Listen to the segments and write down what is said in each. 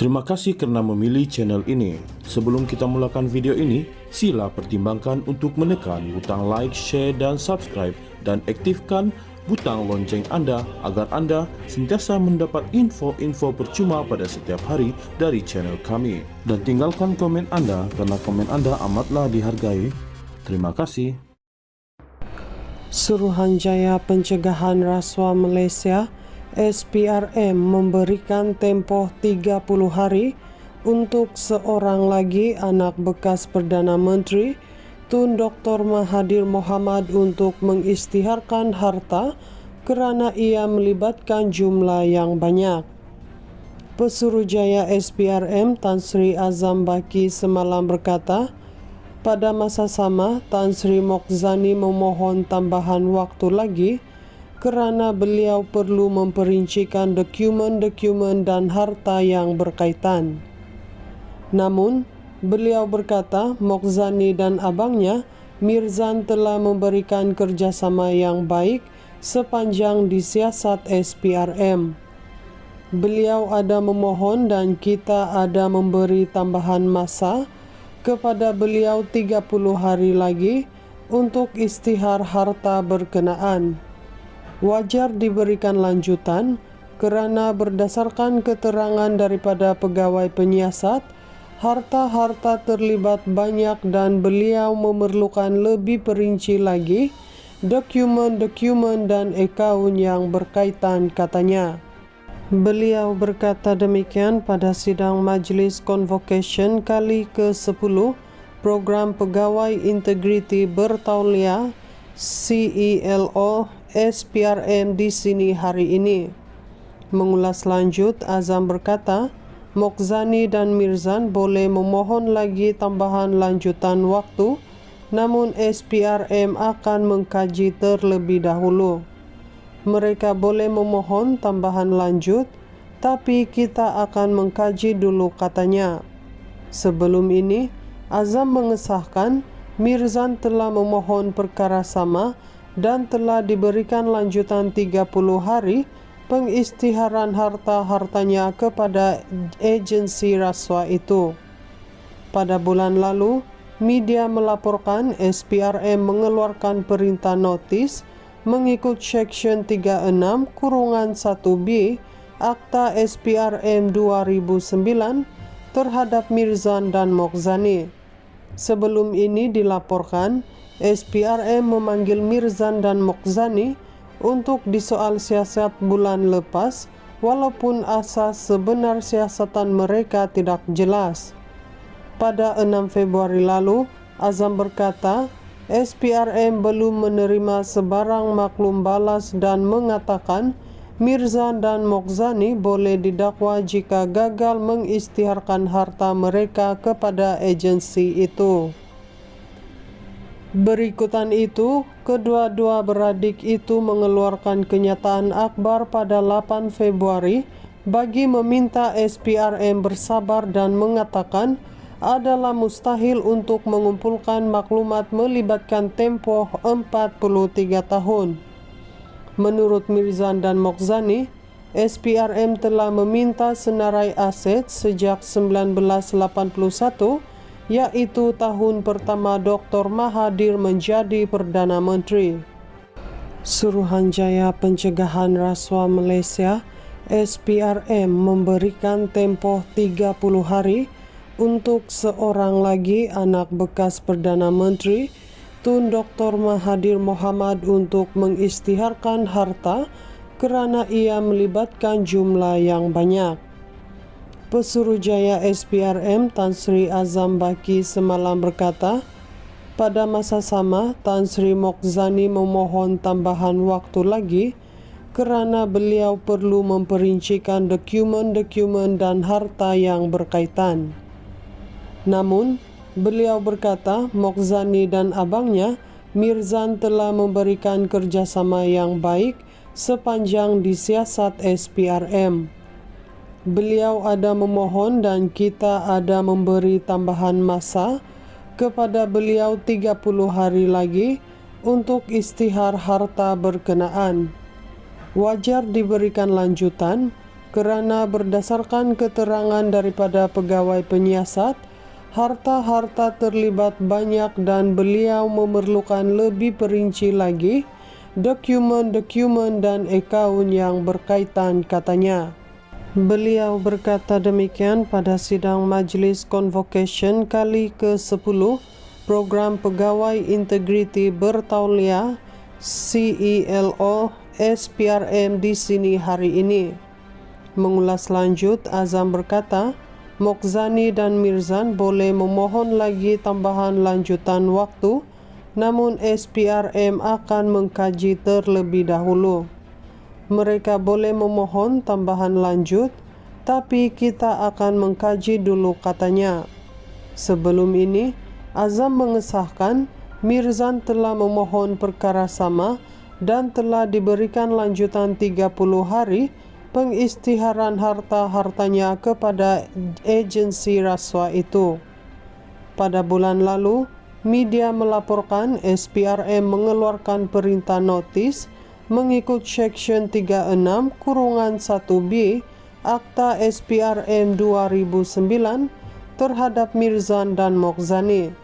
Terima kasih karena memilih channel ini. Sebelum kita mulakan video ini, sila pertimbangkan untuk menekan butang like, share, dan subscribe, dan aktifkan butang lonceng Anda agar Anda sentiasa mendapat info-info percuma pada setiap hari dari channel kami. Dan tinggalkan komen Anda karena komen Anda amatlah dihargai. Terima kasih. Suruhanjaya Pencegahan Rasuah Malaysia SPRM memberikan tempoh 30 hari untuk seorang lagi anak bekas Perdana Menteri Tun Dr. Mahathir Mohamad untuk mengisytiharkan harta kerana ia melibatkan jumlah yang banyak. Pesuruhjaya SPRM Tan Sri Azam Baki semalam berkata, pada masa sama Tan Sri Mokhzani memohon tambahan waktu lagi kerana beliau perlu memperincikan dokumen-dokumen dan harta yang berkaitan. Namun, beliau berkata Mokhzani dan abangnya Mirzan telah memberikan kerjasama yang baik sepanjang disiasat SPRM. Beliau ada memohon dan kita ada memberi tambahan masa kepada beliau 30 hari lagi untuk isytihar harta berkenaan. Wajar diberikan lanjutan kerana berdasarkan keterangan daripada pegawai penyiasat, harta-harta terlibat banyak dan beliau memerlukan lebih perinci lagi dokumen-dokumen dan akaun yang berkaitan, katanya. Beliau berkata demikian pada sidang Majlis Convocation kali ke-10 Program Pegawai Integriti Bertauliah CEO SPRM di sini hari ini. Mengulas lanjut, Azam berkata, Mokhzani dan Mirzan boleh memohon lagi tambahan lanjutan waktu, namun SPRM akan mengkaji terlebih dahulu. Mereka boleh memohon tambahan lanjut, tapi kita akan mengkaji dulu, katanya. Sebelum ini, Azam mengesahkan Mirzan telah memohon perkara sama dan telah diberikan lanjutan 30 hari pengisytiharan harta-hartanya kepada agensi rasuah itu. Pada bulan lalu, media melaporkan SPRM mengeluarkan perintah notis mengikut Seksyen 36(1B) Akta SPRM 2009 terhadap Mirzan dan Mokhzani. Sebelum ini dilaporkan, SPRM memanggil Mirzan dan Mokhzani untuk disoal siasat bulan lepas walaupun asas sebenar siasatan mereka tidak jelas. Pada 6 Februari lalu, Azam berkata SPRM belum menerima sebarang maklum balas dan mengatakan Mirzan dan Mokhzani boleh didakwa jika gagal mengisytiharkan harta mereka kepada agensi itu. Berikutan itu, kedua-dua beradik itu mengeluarkan kenyataan akhbar pada 8 Februari bagi meminta SPRM bersabar dan mengatakan adalah mustahil untuk mengumpulkan maklumat melibatkan tempoh 43 tahun. Menurut Mirzan dan Mokhzani, SPRM telah meminta senarai aset sejak 1981, yaitu tahun pertama Dr. Mahathir menjadi Perdana Menteri. Suruhanjaya Pencegahan Rasuah Malaysia SPRM memberikan tempoh 30 hari untuk seorang lagi anak bekas Perdana Menteri Tun Dr. Mahathir Mohamad untuk mengisytiharkan harta kerana ia melibatkan jumlah yang banyak. Pesuruhjaya SPRM Tan Sri Azam Baki semalam berkata, pada masa sama Tan Sri Mokhzani memohon tambahan waktu lagi kerana beliau perlu memperincikan dokumen-dokumen dan harta yang berkaitan. Namun, beliau berkata Mokhzani dan abangnya Mirzan telah memberikan kerjasama yang baik sepanjang disiasat SPRM. Beliau ada memohon dan kita ada memberi tambahan masa kepada beliau 30 hari lagi untuk istihar harta berkenaan. Wajar diberikan lanjutan kerana berdasarkan keterangan daripada pegawai penyiasat, harta-harta terlibat banyak dan beliau memerlukan lebih perinci lagi dokumen-dokumen dan akaun yang berkaitan, katanya. Beliau berkata demikian pada sidang Majlis Convocation kali ke-10 Program Pegawai Integriti Bertauliah CELO SPRM di sini hari ini. Mengulas lanjut, Azam berkata, Mokzani dan Mirzan boleh memohon lagi tambahan lanjutan waktu, namun SPRM akan mengkaji terlebih dahulu. Mereka boleh memohon tambahan lanjut, tapi kita akan mengkaji dulu, katanya. Sebelum ini, Azam mengesahkan Mirzan telah memohon perkara sama dan telah diberikan lanjutan 30 hari pengistiharan harta-hartanya kepada agensi rasuah itu. Pada bulan lalu, media melaporkan SPRM mengeluarkan perintah notis mengikut Seksyen 36(1B) Akta SPRM 2009 terhadap Mirzan dan Mokzani.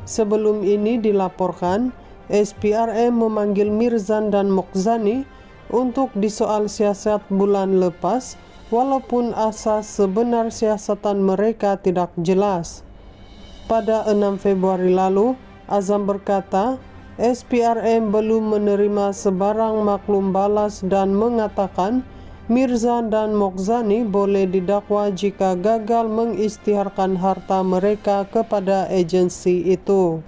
Sebelum ini dilaporkan, SPRM memanggil Mirzan dan Mokzani untuk disoal siasat bulan lepas, walaupun asas sebenar siasatan mereka tidak jelas. Pada 6 Februari lalu, Azam berkata, SPRM belum menerima sebarang maklum balas dan mengatakan Mirzan dan Mokzani boleh didakwa jika gagal mengistiharkan harta mereka kepada agensi itu.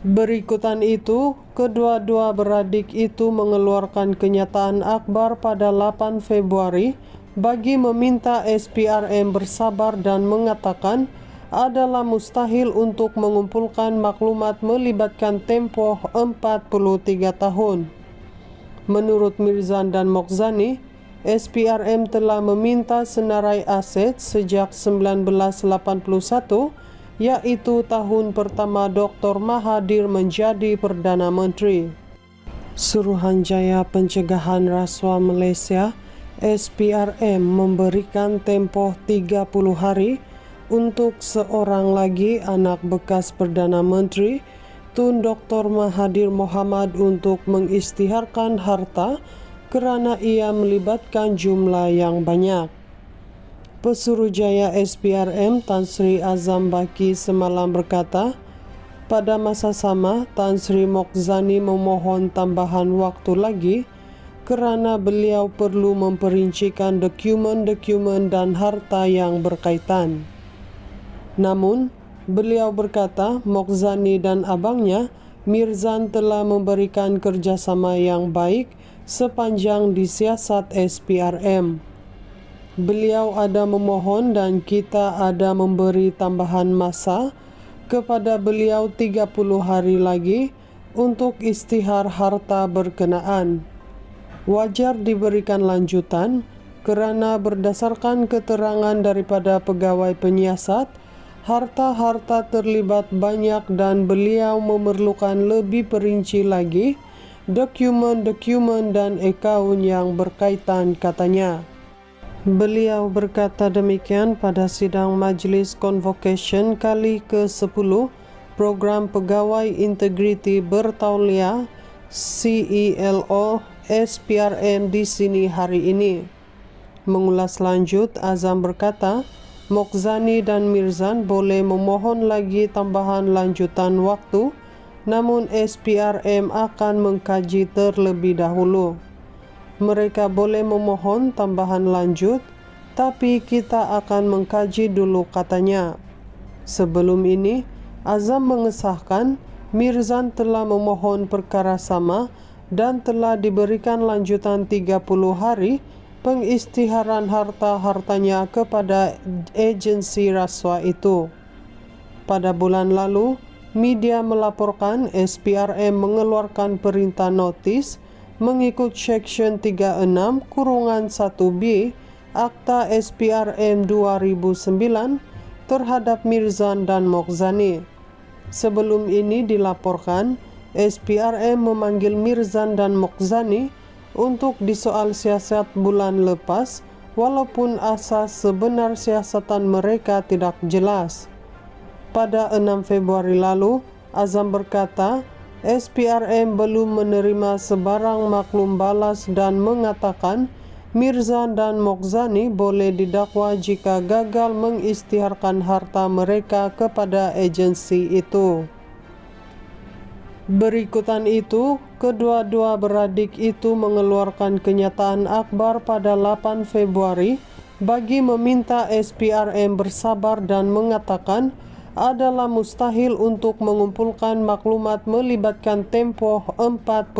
Berikutan itu, kedua-dua beradik itu mengeluarkan kenyataan akhbar pada 8 Februari bagi meminta SPRM bersabar dan mengatakan adalah mustahil untuk mengumpulkan maklumat melibatkan tempoh 43 tahun. Menurut Mirzan dan Mokzani, SPRM telah meminta senarai aset sejak 1981, yaitu tahun pertama Dr. Mahathir menjadi Perdana Menteri. Suruhanjaya Pencegahan Rasuah Malaysia SPRM memberikan tempoh 30 hari untuk seorang lagi anak bekas Perdana Menteri Tun Dr. Mahathir Mohamad untuk mengistiharkan harta kerana ia melibatkan jumlah yang banyak. Pesuruhjaya SPRM Tan Sri Azam Baki semalam berkata, pada masa sama Tan Sri Mokzani memohon tambahan waktu lagi kerana beliau perlu memperincikan dokumen-dokumen dan harta yang berkaitan. Namun, beliau berkata Mokzani dan abangnya Mirzan telah memberikan kerjasama yang baik sepanjang disiasat SPRM. Beliau ada memohon dan kita ada memberi tambahan masa kepada beliau 30 hari lagi untuk istihar harta berkenaan. Wajar diberikan lanjutan kerana berdasarkan keterangan daripada pegawai penyiasat, harta-harta terlibat banyak dan beliau memerlukan lebih perinci lagi dokumen-dokumen dan akaun yang berkaitan, katanya. Beliau berkata demikian pada sidang Majlis Convocation kali ke-10 Program Pegawai Integriti Bertauliah CELO SPRM di sini hari ini. Mengulas lanjut, Azam berkata, Mokzani dan Mirzan boleh memohon lagi tambahan lanjutan waktu, namun SPRM akan mengkaji terlebih dahulu. Mereka boleh memohon tambahan lanjut, tapi kita akan mengkaji dulu, katanya. Sebelum ini, Azam mengesahkan Mirzan telah memohon perkara sama dan telah diberikan lanjutan 30 hari pengistiharan harta-hartanya kepada agensi rasuah itu. Pada bulan lalu, media melaporkan SPRM mengeluarkan perintah notis mengikut Seksyen 36(1B) Akta SPRM 2009 terhadap Mirzan dan Mokhzani. Sebelum ini dilaporkan, SPRM memanggil Mirzan dan Mokhzani untuk disoal siasat bulan lepas, walaupun asas sebenar siasatan mereka tidak jelas. Pada 6 Februari lalu, Azam berkata, SPRM belum menerima sebarang maklum balas dan mengatakan Mirzan dan Mokhzani boleh didakwa jika gagal mengisytiharkan harta mereka kepada agensi itu. Berikutan itu, kedua-dua beradik itu mengeluarkan kenyataan akhbar pada 8 Februari bagi meminta SPRM bersabar dan mengatakan adalah mustahil untuk mengumpulkan maklumat melibatkan tempoh 43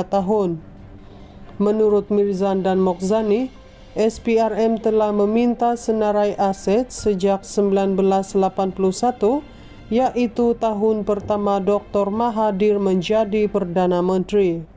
tahun. Menurut Mirzan dan Mokhzani, SPRM telah meminta senarai aset sejak 1981, yaitu tahun pertama Dr. Mahathir menjadi Perdana Menteri.